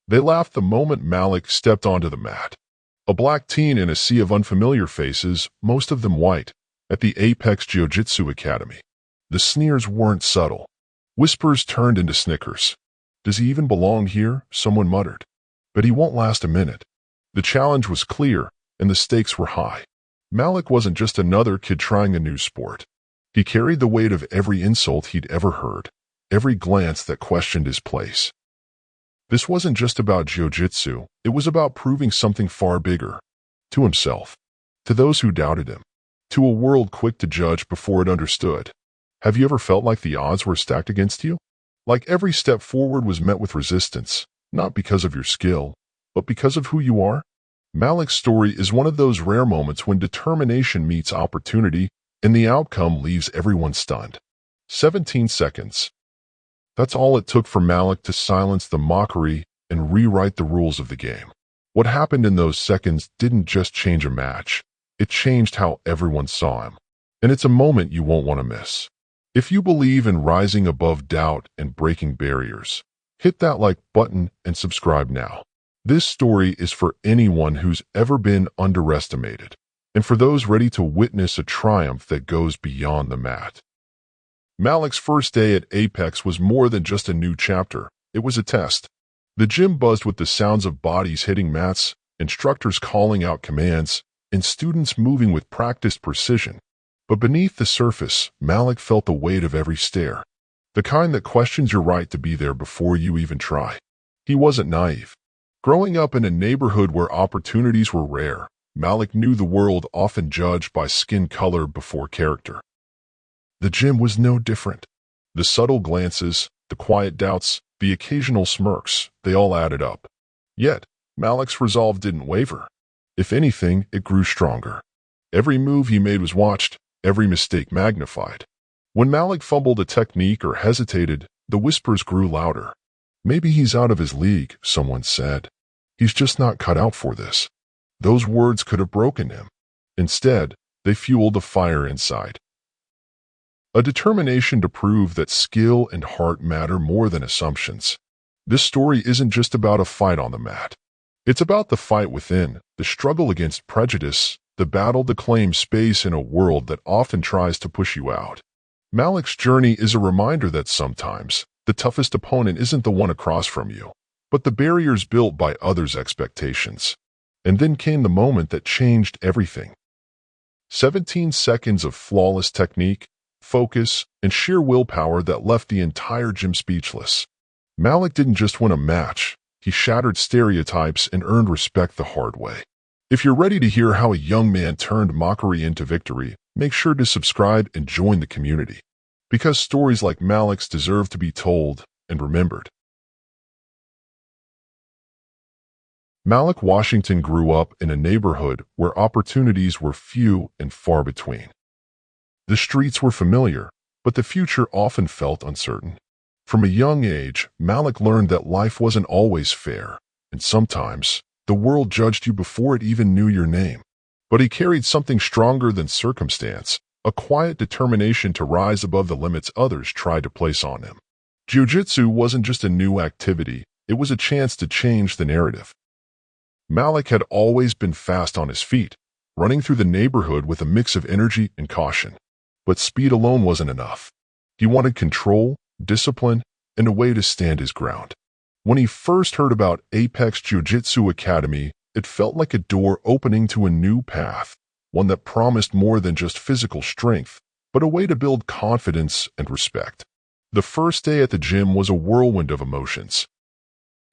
They laughed the moment Malik stepped onto the mat. A black teen in a sea of unfamiliar faces, most of them white, at the Apex Jiu Jitsu Academy. The sneers weren't subtle. Whispers turned into snickers. "Does he even belong here?" someone muttered. But he won't last a minute. The challenge was clear, and the stakes were high. Malik wasn't just another kid trying a new sport. He carried the weight of every insult he'd ever heard, every glance that questioned his place. This wasn't just about jiu-jitsu, it was about proving something far bigger. To himself, to those who doubted him, to a world quick to judge before it understood. Have you ever felt like the odds were stacked against you? Like every step forward was met with resistance, not because of your skill, but because of who you are? Malik's story is one of those rare moments when determination meets opportunity and the outcome leaves everyone stunned. 17 seconds. That's all it took for Malik to silence the mockery and rewrite the rules of the game. What happened in those seconds didn't just change a match. It changed how everyone saw him. And it's a moment you won't want to miss. If you believe in rising above doubt and breaking barriers, hit that like button and subscribe now. This story is for anyone who's ever been underestimated, and for those ready to witness a triumph that goes beyond the mat. Malik's first day at Apex was more than just a new chapter. It was a test. The gym buzzed with the sounds of bodies hitting mats, instructors calling out commands, and students moving with practiced precision. But beneath the surface, Malik felt the weight of every stare, the kind that questions your right to be there before you even try. He wasn't naive. Growing up in a neighborhood where opportunities were rare, Malik knew the world often judged by skin color before character. The gym was no different. The subtle glances, the quiet doubts, the occasional smirks, they all added up. Yet, Malik's resolve didn't waver. If anything, it grew stronger. Every move he made was watched, every mistake magnified. When Malik fumbled a technique or hesitated, the whispers grew louder. "Maybe he's out of his league," someone said. "He's just not cut out for this." Those words could have broken him. Instead, they fueled a fire inside. A determination to prove that skill and heart matter more than assumptions. This story isn't just about a fight on the mat. It's about the fight within, the struggle against prejudice, the battle to claim space in a world that often tries to push you out. Malik's journey is a reminder that sometimes the toughest opponent isn't the one across from you, but the barriers built by others' expectations. And then came the moment that changed everything. 17 seconds of flawless technique, focus, and sheer willpower that left the entire gym speechless. Malik didn't just win a match, he shattered stereotypes and earned respect the hard way. If you're ready to hear how a young man turned mockery into victory, make sure to subscribe and join the community. Because stories like Malik's deserve to be told and remembered. Malik Washington grew up in a neighborhood where opportunities were few and far between. The streets were familiar, but the future often felt uncertain. From a young age, Malik learned that life wasn't always fair, and sometimes the world judged you before it even knew your name. But he carried something stronger than circumstance, a quiet determination to rise above the limits others tried to place on him. Jiu Jitsu wasn't just a new activity, it was a chance to change the narrative. Malik had always been fast on his feet, running through the neighborhood with a mix of energy and caution. But speed alone wasn't enough. He wanted control, discipline, and a way to stand his ground. When he first heard about Apex Jiu Jitsu Academy, it felt like a door opening to a new path, one that promised more than just physical strength, but a way to build confidence and respect. The first day at the gym was a whirlwind of emotions.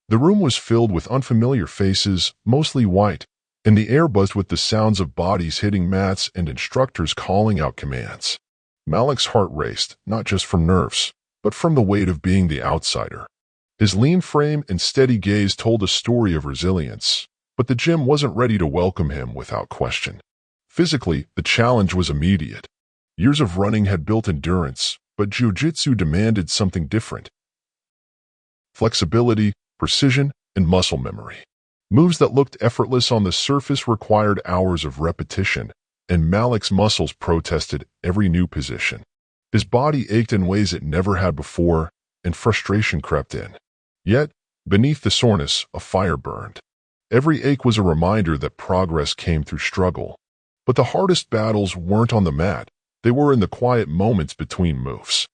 The room was filled with unfamiliar faces, mostly white, and the air buzzed with the sounds of bodies hitting mats and instructors calling out commands. Malik's heart raced, not just from nerves, but from the weight of being the outsider. His lean frame and steady gaze told a story of resilience, but the gym wasn't ready to welcome him without question. Physically, the challenge was immediate. Years of running had built endurance, but jiu-jitsu demanded something different. Flexibility, precision, and muscle memory. Moves that looked effortless on the surface required hours of repetition, and Malik's muscles protested every new position. His body ached in ways it never had before, and frustration crept in. Yet, Beneath the soreness, a fire burned. Every ache was a reminder that progress came through struggle. But the hardest battles weren't on the mat. They were in the quiet moments between moves.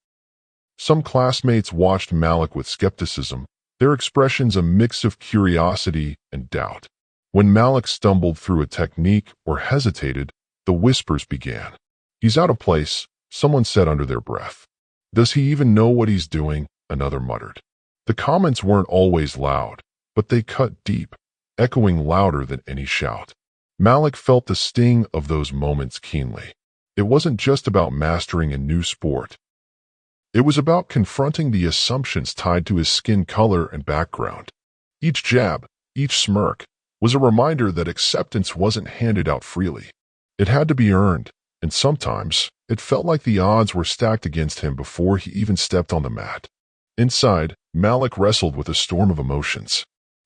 Some classmates watched Malik with skepticism, their expressions a mix of curiosity and doubt. When Malik stumbled through a technique or hesitated, the whispers began. "He's out of place," someone said under their breath. "Does he even know what he's doing?" another muttered. The comments weren't always loud, but they cut deep, echoing louder than any shout. Malik felt the sting of those moments keenly. It wasn't just about mastering a new sport. It was about confronting the assumptions tied to his skin color and background. Each jab, each smirk, was a reminder that acceptance wasn't handed out freely. It had to be earned, and sometimes it felt like the odds were stacked against him before he even stepped on the mat. Inside, Malik wrestled with a storm of emotions.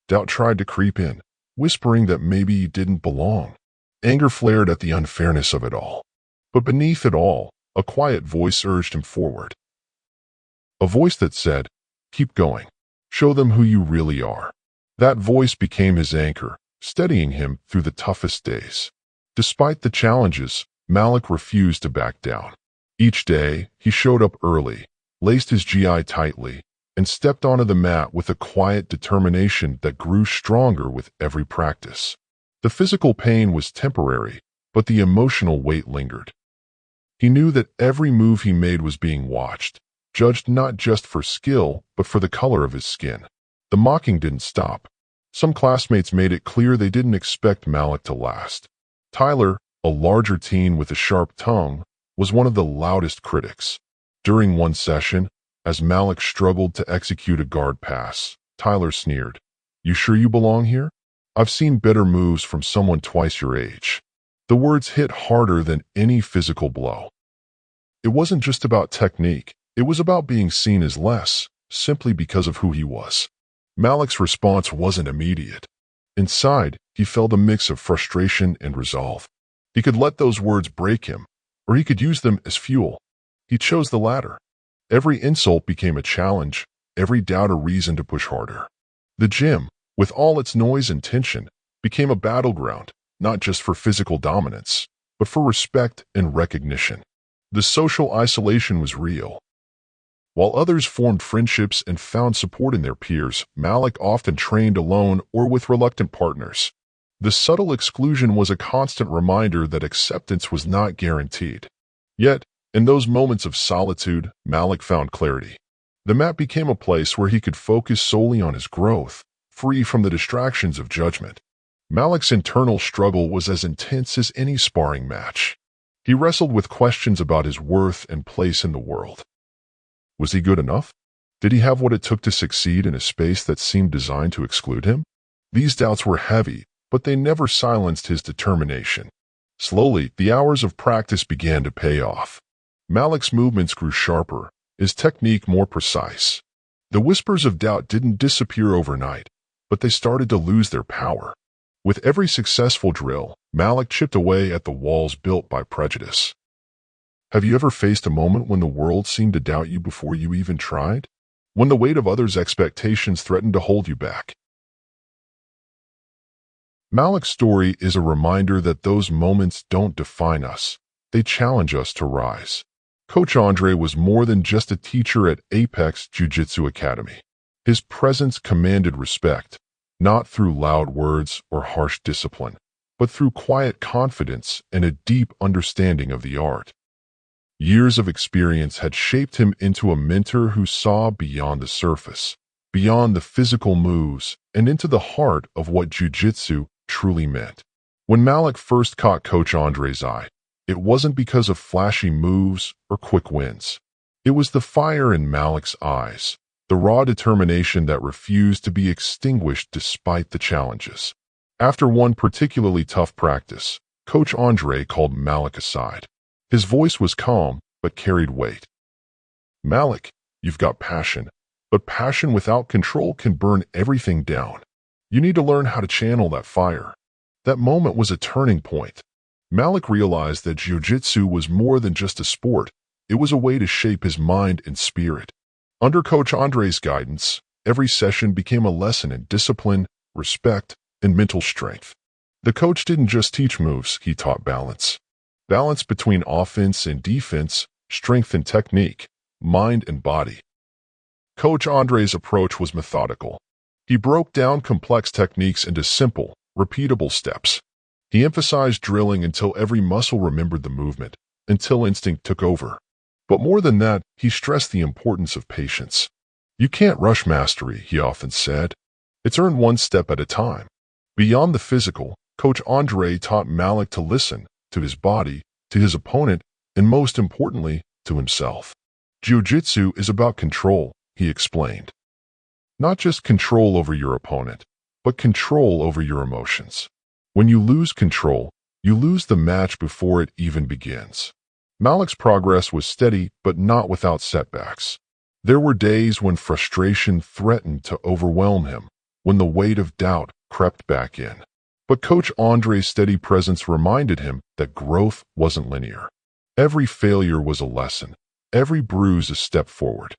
Doubt tried to creep in, whispering that maybe he didn't belong. Anger flared at the unfairness of it all. But beneath it all, a quiet voice urged him forward. A voice that said, "Keep going. Show them who you really are." That voice became his anchor, steadying him through the toughest days. Despite the challenges, Malik refused to back down. Each day, he showed up early, laced his GI tightly, and stepped onto the mat with a quiet determination that grew stronger with every practice. The physical pain was temporary, but the emotional weight lingered. He knew that every move he made was being watched, judged not just for skill, but for the color of his skin. The mocking didn't stop. Some classmates made it clear they didn't expect Malik to last. Tyler, a larger teen with a sharp tongue, was one of the loudest critics. During one session, as Malik struggled to execute a guard pass, Tyler sneered, "You sure you belong here? I've seen better moves from someone twice your age." The words hit harder than any physical blow. It wasn't just about technique. It was about being seen as less, simply because of who he was. Malik's response wasn't immediate. Inside, he felt a mix of frustration and resolve. He could let those words break him, or he could use them as fuel. He chose the latter. Every insult became a challenge, every doubt a reason to push harder. The gym, with all its noise and tension, became a battleground, not just for physical dominance, but for respect and recognition. The social isolation was real. While others formed friendships and found support in their peers, Malik often trained alone or with reluctant partners. The subtle exclusion was a constant reminder that acceptance was not guaranteed. Yet, in those moments of solitude, Malik found clarity. The mat became a place where he could focus solely on his growth, free from the distractions of judgment. Malik's internal struggle was as intense as any sparring match. He wrestled with questions about his worth and place in the world. Was he good enough? Did he have what it took to succeed in a space that seemed designed to exclude him? These doubts were heavy, but they never silenced his determination. Slowly, the hours of practice began to pay off. Malik's movements grew sharper, his technique more precise. The whispers of doubt didn't disappear overnight, but they started to lose their power. With every successful drill, Malik chipped away at the walls built by prejudice. Have you ever faced a moment when the world seemed to doubt you before you even tried? When the weight of others' expectations threatened to hold you back? Malik's story is a reminder that those moments don't define us. They challenge us to rise. Coach Andre was more than just a teacher at Apex Jiu Jitsu Academy. His presence commanded respect, not through loud words or harsh discipline, but through quiet confidence and a deep understanding of the art. Years of experience had shaped him into a mentor who saw beyond the surface, beyond the physical moves, and into the heart of what jiu-jitsu truly meant. When Malik first caught Coach Andre's eye, it wasn't because of flashy moves or quick wins. It was the fire in Malik's eyes, the raw determination that refused to be extinguished despite the challenges. After one particularly tough practice, Coach Andre called Malik aside. His voice was calm, but carried weight. "Malik, you've got passion, but passion without control can burn everything down. You need to learn how to channel that fire." That moment was a turning point. Malik realized that jiu-jitsu was more than just a sport. It was a way to shape his mind and spirit. Under Coach Andre's guidance, Every session became a lesson in discipline, respect, and mental strength. The coach didn't just teach moves, he taught balance. Balance between offense and defense, strength and technique, mind and body. Coach Andre's approach was methodical. He broke down complex techniques into simple, repeatable steps. He emphasized drilling until every muscle remembered the movement, until instinct took over. But more than that, he stressed the importance of patience. You can't rush mastery, he often said. It's earned one step at a time. Beyond the physical, Coach Andre taught Malik to listen, to his body, to his opponent, and most importantly, to himself. Jiu Jitsu is about control, he explained. Not just control over your opponent, but control over your emotions. When you lose control, you lose the match before it even begins. Malik's progress was steady, but not without setbacks. There were days when frustration threatened to overwhelm him, when the weight of doubt crept back in. But Coach Andre's steady presence reminded him that growth wasn't linear. Every failure was a lesson, every bruise a step forward.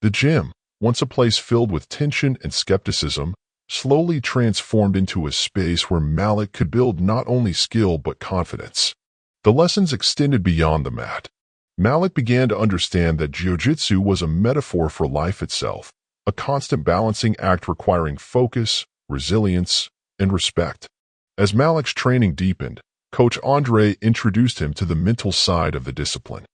The gym, once a place filled with tension and skepticism, slowly transformed into a space where Malik could build not only skill but confidence. The lessons extended beyond the mat. Malik began to understand that jiu-jitsu was a metaphor for life itself, a constant balancing act requiring focus, resilience, and respect. As Malik's training deepened, Coach Andre introduced him to the mental side of the discipline.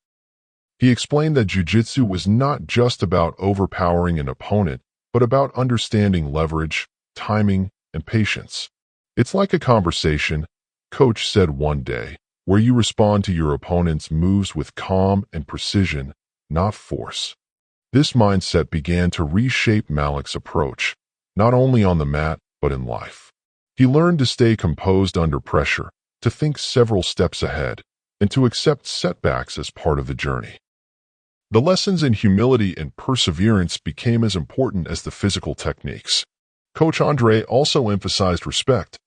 He explained that jiu-jitsu was not just about overpowering an opponent, but about understanding leverage, timing, and patience. It's like a conversation, Coach said one day, where you respond to your opponent's moves with calm and precision, not force. This mindset began to reshape Malik's approach, not only on the mat, but in life. He learned to stay composed under pressure, to think several steps ahead, and to accept setbacks as part of the journey. The lessons in humility and perseverance became as important as the physical techniques. Coach Andre also emphasized respect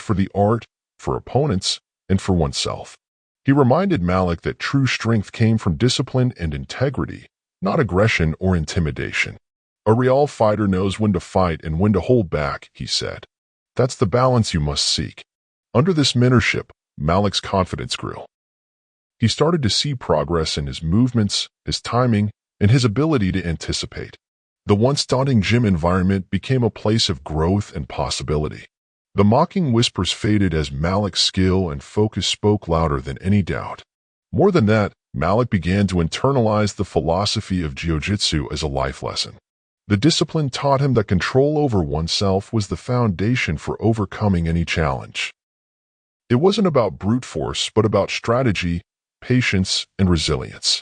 for the art, for opponents, and for oneself. He reminded Malik that true strength came from discipline and integrity, not aggression or intimidation. A real fighter knows when to fight and when to hold back, he said. That's the balance you must seek. Under this mentorship, Malik's confidence grew. He started to see progress in his movements, his timing, and his ability to anticipate. The once daunting gym environment became a place of growth and possibility. The mocking whispers faded as Malik's skill and focus spoke louder than any doubt. More than that, Malik began to internalize the philosophy of jiu-jitsu as a life lesson. The discipline taught him that control over oneself was the foundation for overcoming any challenge. It wasn't about brute force, but about strategy, patience, and resilience.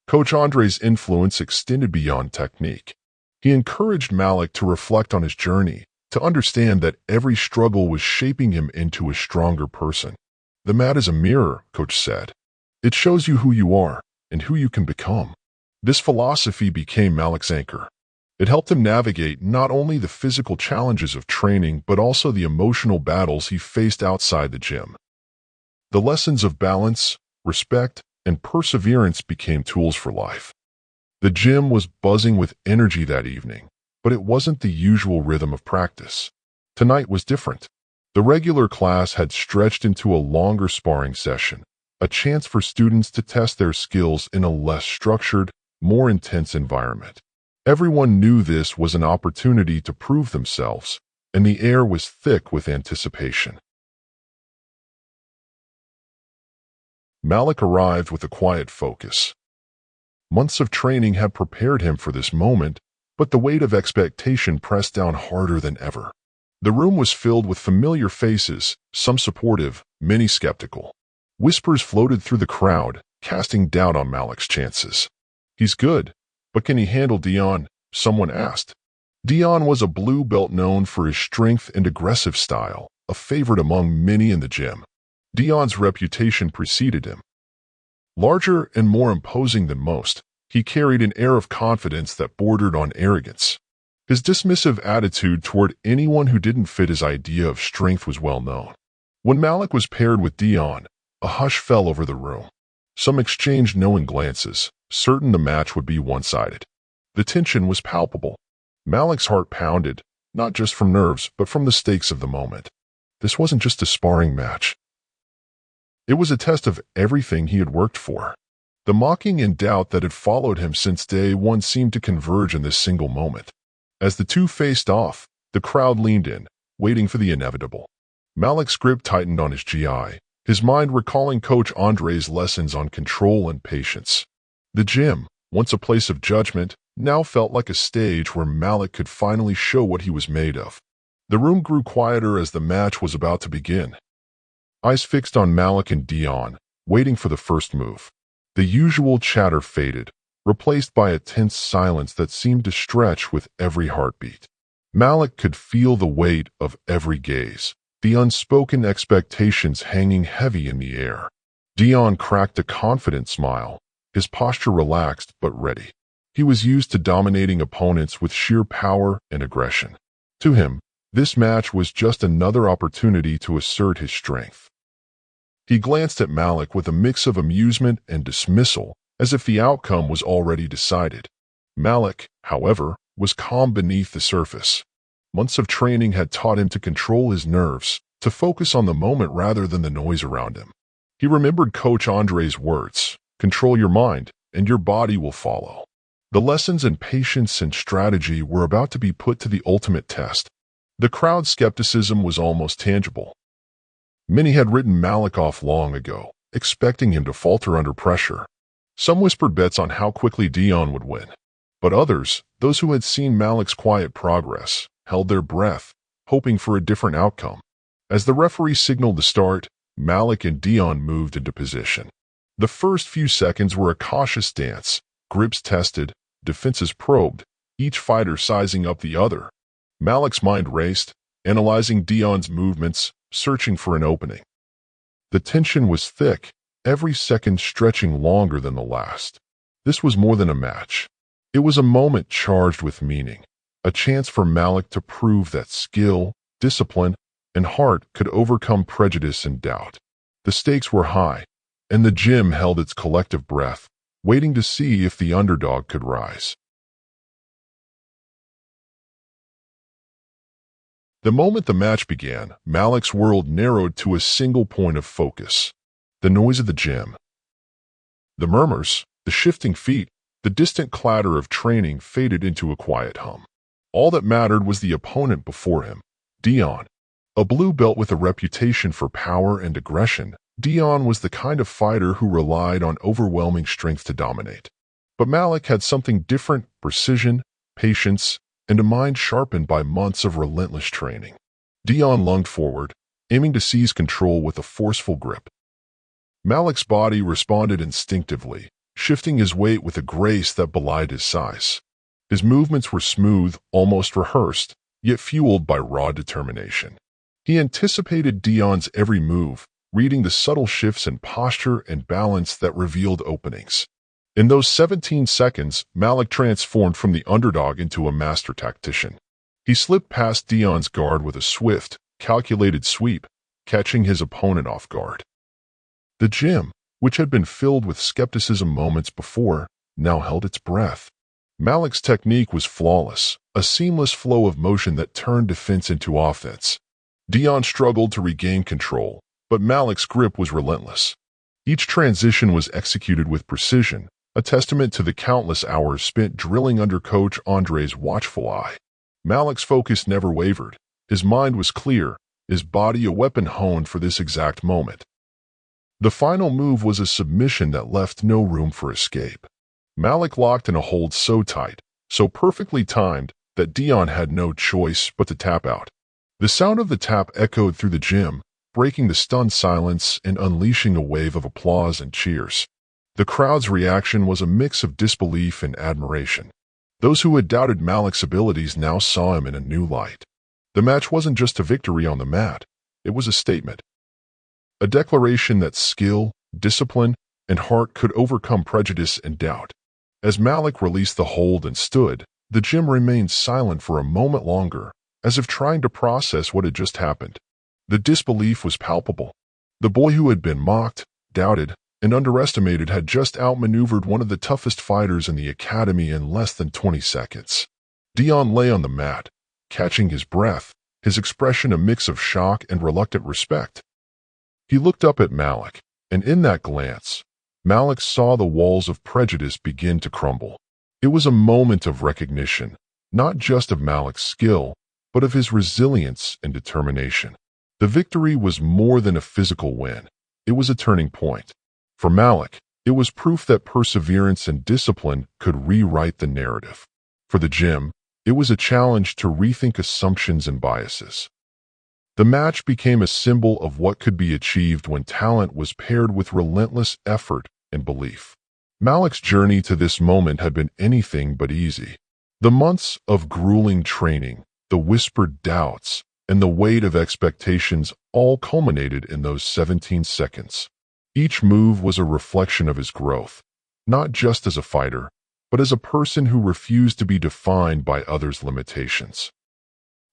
Coach Andre's influence extended beyond technique. He encouraged Malik to reflect on his journey, to understand that every struggle was shaping him into a stronger person. The mat is a mirror, Coach said. It shows you who you are and who you can become. This philosophy became Malik's anchor. It helped him navigate not only the physical challenges of training, but also the emotional battles he faced outside the gym. The lessons of balance, respect, and perseverance became tools for life. The gym was buzzing with energy that evening, but it wasn't the usual rhythm of practice. Tonight was different. The regular class had stretched into a longer sparring session, a chance for students to test their skills in a less structured, more intense environment. Everyone knew this was an opportunity to prove themselves, and the air was thick with anticipation. Malik arrived with a quiet focus. Months of training had prepared him for this moment, but the weight of expectation pressed down harder than ever. The room was filled with familiar faces, some supportive, many skeptical. Whispers floated through the crowd, casting doubt on Malik's chances. He's good, but can he handle Dion? Someone asked. Dion was a blue belt known for his strength and aggressive style, a favorite among many in the gym. Dion's reputation preceded him. Larger and more imposing than most, he carried an air of confidence that bordered on arrogance. His dismissive attitude toward anyone who didn't fit his idea of strength was well known. When Malik was paired with Dion, a hush fell over the room. Some exchanged knowing glances, certain the match would be one-sided. The tension was palpable. Malik's heart pounded, not just from nerves, but from the stakes of the moment. This wasn't just a sparring match. It was a test of everything he had worked for. The mocking and doubt that had followed him since day one seemed to converge in this single moment. As the two faced off, the crowd leaned in, waiting for the inevitable. Malik's grip tightened on his GI, his mind recalling Coach Andre's lessons on control and patience. The gym, once a place of judgment, now felt like a stage where Malik could finally show what he was made of. The room grew quieter as the match was about to begin. Eyes fixed on Malik and Dion, waiting for the first move. The usual chatter faded, replaced by a tense silence that seemed to stretch with every heartbeat. Malik could feel the weight of every gaze, the unspoken expectations hanging heavy in the air. Dion cracked a confident smile, his posture relaxed but ready. He was used to dominating opponents with sheer power and aggression. To him, this match was just another opportunity to assert his strength. He glanced at Malik with a mix of amusement and dismissal, as if the outcome was already decided. Malik, however, was calm beneath the surface. Months of training had taught him to control his nerves, to focus on the moment rather than the noise around him. He remembered Coach Andre's words, "Control your mind, and your body will follow." The lessons in patience and strategy were about to be put to the ultimate test. The crowd's skepticism was almost tangible. Many had written Malik off long ago, expecting him to falter under pressure. Some whispered bets on how quickly Dion would win. But others, those who had seen Malik's quiet progress, held their breath, hoping for a different outcome. As the referee signaled the start, Malik and Dion moved into position. The first few seconds were a cautious dance, grips tested, defenses probed, each fighter sizing up the other. Malik's mind raced, analyzing Dion's movements, searching for an opening. The tension was thick, every second stretching longer than the last. This was more than a match. It was a moment charged with meaning, a chance for Malik to prove that skill, discipline, and heart could overcome prejudice and doubt. The stakes were high, and the gym held its collective breath, waiting to see if the underdog could rise. The moment the match began, Malik's world narrowed to a single point of focus: the noise of the gym. The murmurs, the shifting feet, the distant clatter of training faded into a quiet hum. All that mattered was the opponent before him, Dion. A blue belt with a reputation for power and aggression, Dion was the kind of fighter who relied on overwhelming strength to dominate. But Malik had something different: precision, patience, and a mind sharpened by months of relentless training. Dion lunged forward, aiming to seize control with a forceful grip. Malik's body responded instinctively, shifting his weight with a grace that belied his size. His movements were smooth, almost rehearsed, yet fueled by raw determination. He anticipated Dion's every move, reading the subtle shifts in posture and balance that revealed openings. In those 17 seconds, Malik transformed from the underdog into a master tactician. He slipped past Dion's guard with a swift, calculated sweep, catching his opponent off guard. The gym, which had been filled with skepticism moments before, now held its breath. Malik's technique was flawless, a seamless flow of motion that turned defense into offense. Dion struggled to regain control, but Malik's grip was relentless. Each transition was executed with precision, a testament to the countless hours spent drilling under Coach Andre's watchful eye. Malik's focus never wavered. His mind was clear, his body a weapon honed for this exact moment. The final move was a submission that left no room for escape. Malik locked in a hold so tight, so perfectly timed, that Dion had no choice but to tap out. The sound of the tap echoed through the gym, breaking the stunned silence and unleashing a wave of applause and cheers. The crowd's reaction was a mix of disbelief and admiration. Those who had doubted Malik's abilities now saw him in a new light. The match wasn't just a victory on the mat, it was a statement. A declaration that skill, discipline, and heart could overcome prejudice and doubt. As Malik released the hold and stood, the gym remained silent for a moment longer, as if trying to process what had just happened. The disbelief was palpable. The boy who had been mocked, doubted, and underestimated had just outmaneuvered one of the toughest fighters in the academy in less than 20 seconds. Dion lay on the mat, catching his breath, his expression a mix of shock and reluctant respect. He looked up at Malik, and in that glance, Malik saw the walls of prejudice begin to crumble. It was a moment of recognition, not just of Malik's skill, but of his resilience and determination. The victory was more than a physical win. It was a turning point. For Malik, it was proof that perseverance and discipline could rewrite the narrative. For the gym, it was a challenge to rethink assumptions and biases. The match became a symbol of what could be achieved when talent was paired with relentless effort and belief. Malik's journey to this moment had been anything but easy. The months of grueling training, the whispered doubts, and the weight of expectations all culminated in those 17 seconds. Each move was a reflection of his growth, not just as a fighter, but as a person who refused to be defined by others' limitations.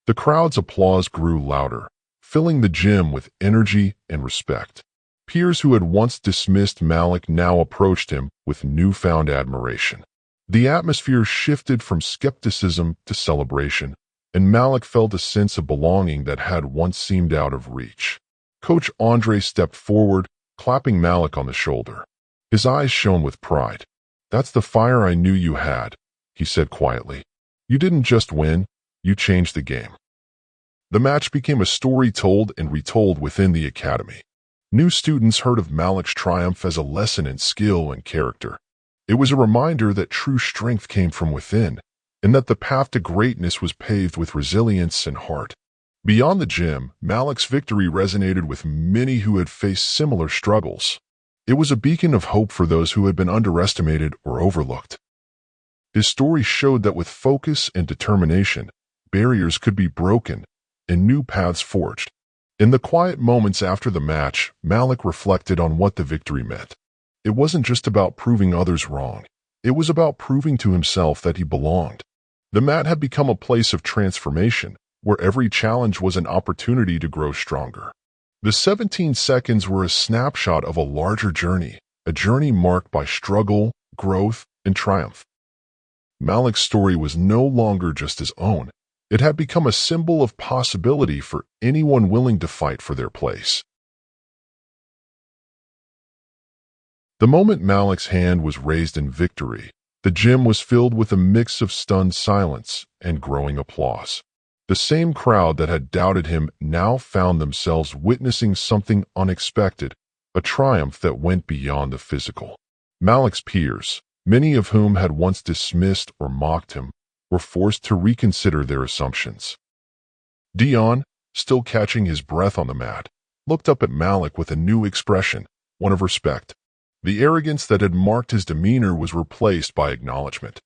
The crowd's applause grew louder, filling the gym with energy and respect. Peers who had once dismissed Malik now approached him with newfound admiration. The atmosphere shifted from skepticism to celebration, and Malik felt a sense of belonging that had once seemed out of reach. Coach Andre stepped forward, clapping Malik on the shoulder. His eyes shone with pride. "That's the fire I knew you had," he said quietly. "You didn't just win, you changed the game." The match became a story told and retold within the academy. New students heard of Malik's triumph as a lesson in skill and character. It was a reminder that true strength came from within, and that the path to greatness was paved with resilience and heart. Beyond the gym, Malik's victory resonated with many who had faced similar struggles. It was a beacon of hope for those who had been underestimated or overlooked. His story showed that with focus and determination, barriers could be broken and new paths forged. In the quiet moments after the match, Malik reflected on what the victory meant. It wasn't just about proving others wrong. It was about proving to himself that he belonged. The mat had become a place of transformation, where every challenge was an opportunity to grow stronger. The 17 seconds were a snapshot of a larger journey, a journey marked by struggle, growth, and triumph. Malik's story was no longer just his own. It had become a symbol of possibility for anyone willing to fight for their place. The moment Malik's hand was raised in victory, the gym was filled with a mix of stunned silence and growing applause. The same crowd that had doubted him now found themselves witnessing something unexpected, a triumph that went beyond the physical. Malik's peers, many of whom had once dismissed or mocked him, were forced to reconsider their assumptions. Dion, still catching his breath on the mat, looked up at Malik with a new expression, one of respect. The arrogance that had marked his demeanor was replaced by acknowledgement.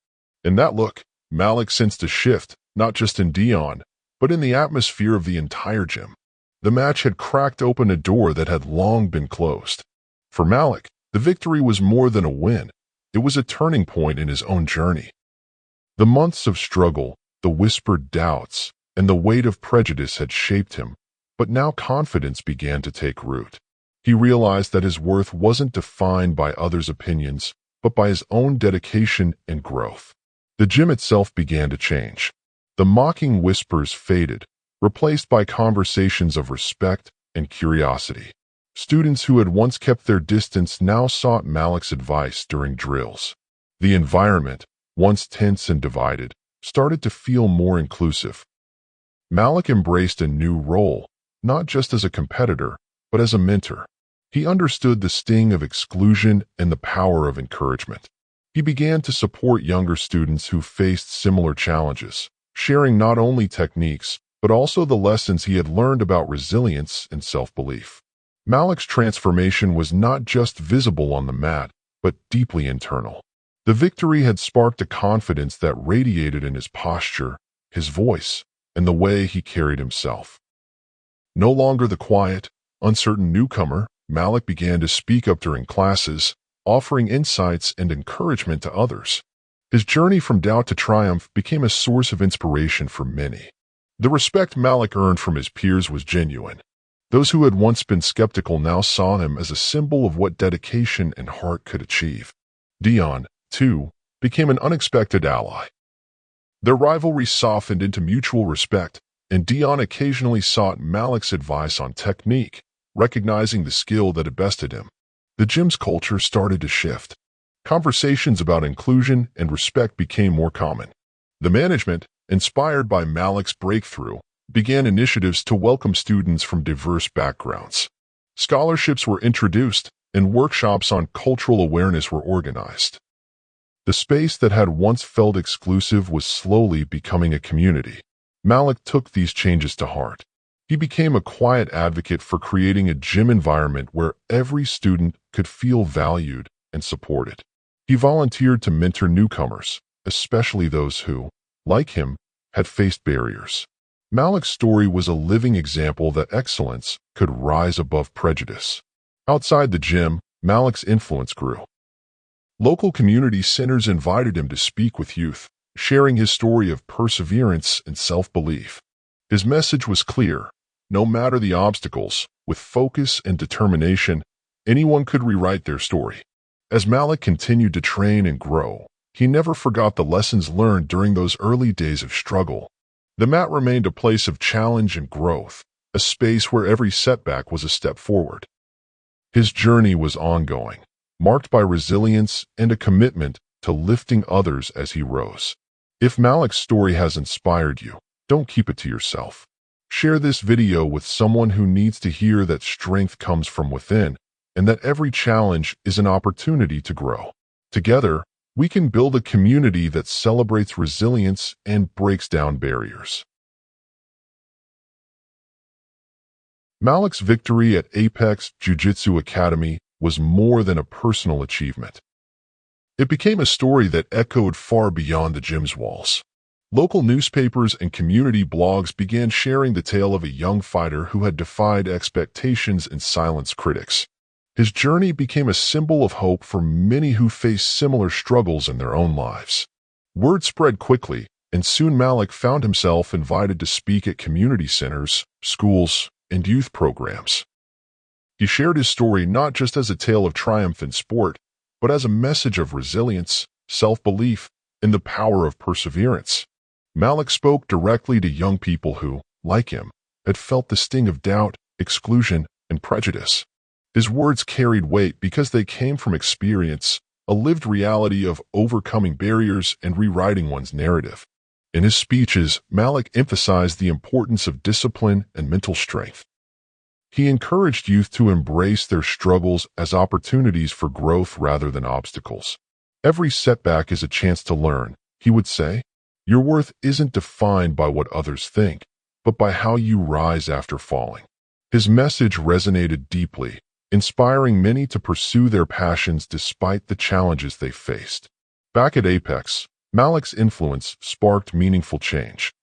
In that look, Malik sensed a shift, not just in Dion, but in the atmosphere of the entire gym. The match had cracked open a door that had long been closed. For Malik, the victory was more than a win. It was a turning point in his own journey. The months of struggle, the whispered doubts, and the weight of prejudice had shaped him, but now confidence began to take root. He realized that his worth wasn't defined by others' opinions, but by his own dedication and growth. The gym itself began to change. The mocking whispers faded, replaced by conversations of respect and curiosity. Students who had once kept their distance now sought Malik's advice during drills. The environment, once tense and divided, started to feel more inclusive. Malik embraced a new role, not just as a competitor, but as a mentor. He understood the sting of exclusion and the power of encouragement. He began to support younger students who faced similar challenges, sharing not only techniques, but also the lessons he had learned about resilience and self-belief. Malik's transformation was not just visible on the mat, but deeply internal. The victory had sparked a confidence that radiated in his posture, his voice, and the way he carried himself. No longer the quiet, uncertain newcomer, Malik began to speak up during classes, offering insights and encouragement to others. His journey from doubt to triumph became a source of inspiration for many. The respect Malik earned from his peers was genuine. Those who had once been skeptical now saw him as a symbol of what dedication and heart could achieve. Dion, too, became an unexpected ally. Their rivalry softened into mutual respect, and Dion occasionally sought Malik's advice on technique, recognizing the skill that had bested him. The gym's culture started to shift. Conversations about inclusion and respect became more common. The management, inspired by Malik's breakthrough, began initiatives to welcome students from diverse backgrounds. Scholarships were introduced, and workshops on cultural awareness were organized. The space that had once felt exclusive was slowly becoming a community. Malik took these changes to heart. He became a quiet advocate for creating a gym environment where every student could feel valued and supported. He volunteered to mentor newcomers, especially those who, like him, had faced barriers. Malik's story was a living example that excellence could rise above prejudice. Outside the gym, Malik's influence grew. Local community centers invited him to speak with youth, sharing his story of perseverance and self-belief. His message was clear: no matter the obstacles, with focus and determination, anyone could rewrite their story. As Malik continued to train and grow, he never forgot the lessons learned during those early days of struggle. The mat remained a place of challenge and growth, a space where every setback was a step forward. His journey was ongoing, marked by resilience and a commitment to lifting others as he rose. If Malik's story has inspired you, don't keep it to yourself. Share this video with someone who needs to hear that strength comes from within and that every challenge is an opportunity to grow. Together, we can build a community that celebrates resilience and breaks down barriers. Malik's victory at Apex Jiu Jitsu Academy was more than a personal achievement. It became a story that echoed far beyond the gym's walls. Local newspapers and community blogs began sharing the tale of a young fighter who had defied expectations and silenced critics. His journey became a symbol of hope for many who faced similar struggles in their own lives. Word spread quickly, and soon Malik found himself invited to speak at community centers, schools, and youth programs. He shared his story not just as a tale of triumph in sport, but as a message of resilience, self-belief, and the power of perseverance. Malik spoke directly to young people who, like him, had felt the sting of doubt, exclusion, and prejudice. His words carried weight because they came from experience, a lived reality of overcoming barriers and rewriting one's narrative. In his speeches, Malik emphasized the importance of discipline and mental strength. He encouraged youth to embrace their struggles as opportunities for growth rather than obstacles. Every setback is a chance to learn, he would say. Your worth isn't defined by what others think, but by how you rise after falling. His message resonated deeply, inspiring many to pursue their passions despite the challenges they faced. Back at Apex, Malik's influence sparked meaningful change.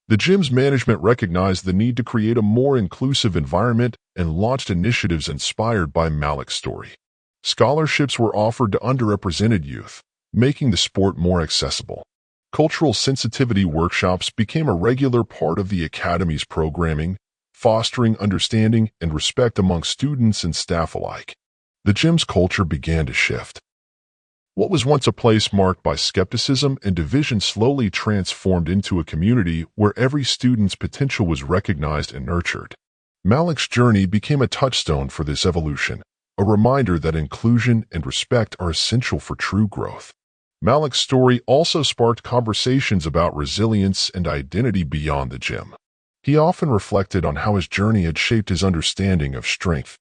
The gym's management recognized the need to create a more inclusive environment and launched initiatives inspired by Malik's story. Scholarships were offered to underrepresented youth, making the sport more accessible. Cultural sensitivity workshops became a regular part of the academy's programming, fostering understanding and respect among students and staff alike. The gym's culture began to shift. What was once a place marked by skepticism and division slowly transformed into a community where every student's potential was recognized and nurtured. Malik's journey became a touchstone for this evolution, a reminder that inclusion and respect are essential for true growth. Malik's story also sparked conversations about resilience and identity beyond the gym. He often reflected on how his journey had shaped his understanding of strength.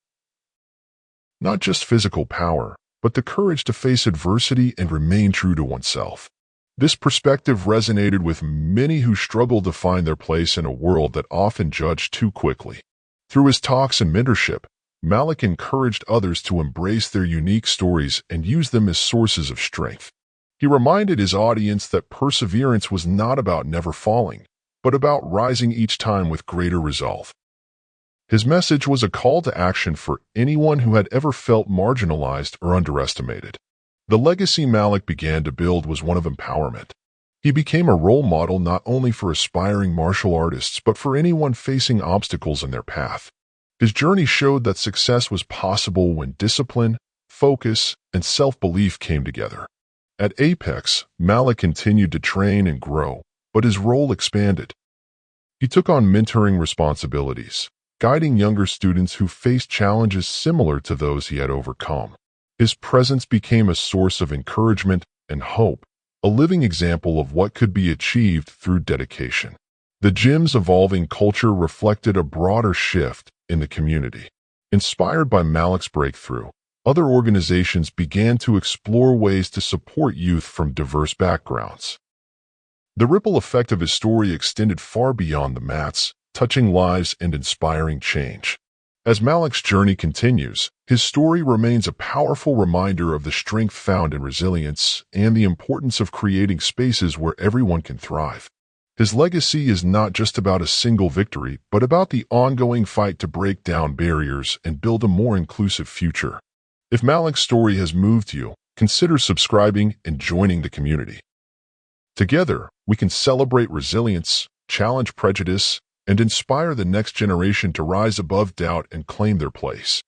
Not just physical power, but the courage to face adversity and remain true to oneself. This perspective resonated with many who struggled to find their place in a world that often judged too quickly. Through his talks and mentorship, Malik encouraged others to embrace their unique stories and use them as sources of strength. He reminded his audience that perseverance was not about never falling, but about rising each time with greater resolve. His message was a call to action for anyone who had ever felt marginalized or underestimated. The legacy Malik began to build was one of empowerment. He became a role model not only for aspiring martial artists but for anyone facing obstacles in their path. His journey showed that success was possible when discipline, focus, and self-belief came together. At Apex, Malik continued to train and grow, but his role expanded. He took on mentoring responsibilities, guiding younger students who faced challenges similar to those he had overcome. His presence became a source of encouragement and hope, a living example of what could be achieved through dedication. The gym's evolving culture reflected a broader shift in the community. Inspired by Malik's breakthrough, other organizations began to explore ways to support youth from diverse backgrounds. The ripple effect of his story extended far beyond the mats, touching lives and inspiring change. As Malik's journey continues, his story remains a powerful reminder of the strength found in resilience and the importance of creating spaces where everyone can thrive. His legacy is not just about a single victory, but about the ongoing fight to break down barriers and build a more inclusive future. If Malik's story has moved you, consider subscribing and joining the community. Together, we can celebrate resilience, challenge prejudice, and inspire the next generation to rise above doubt and claim their place.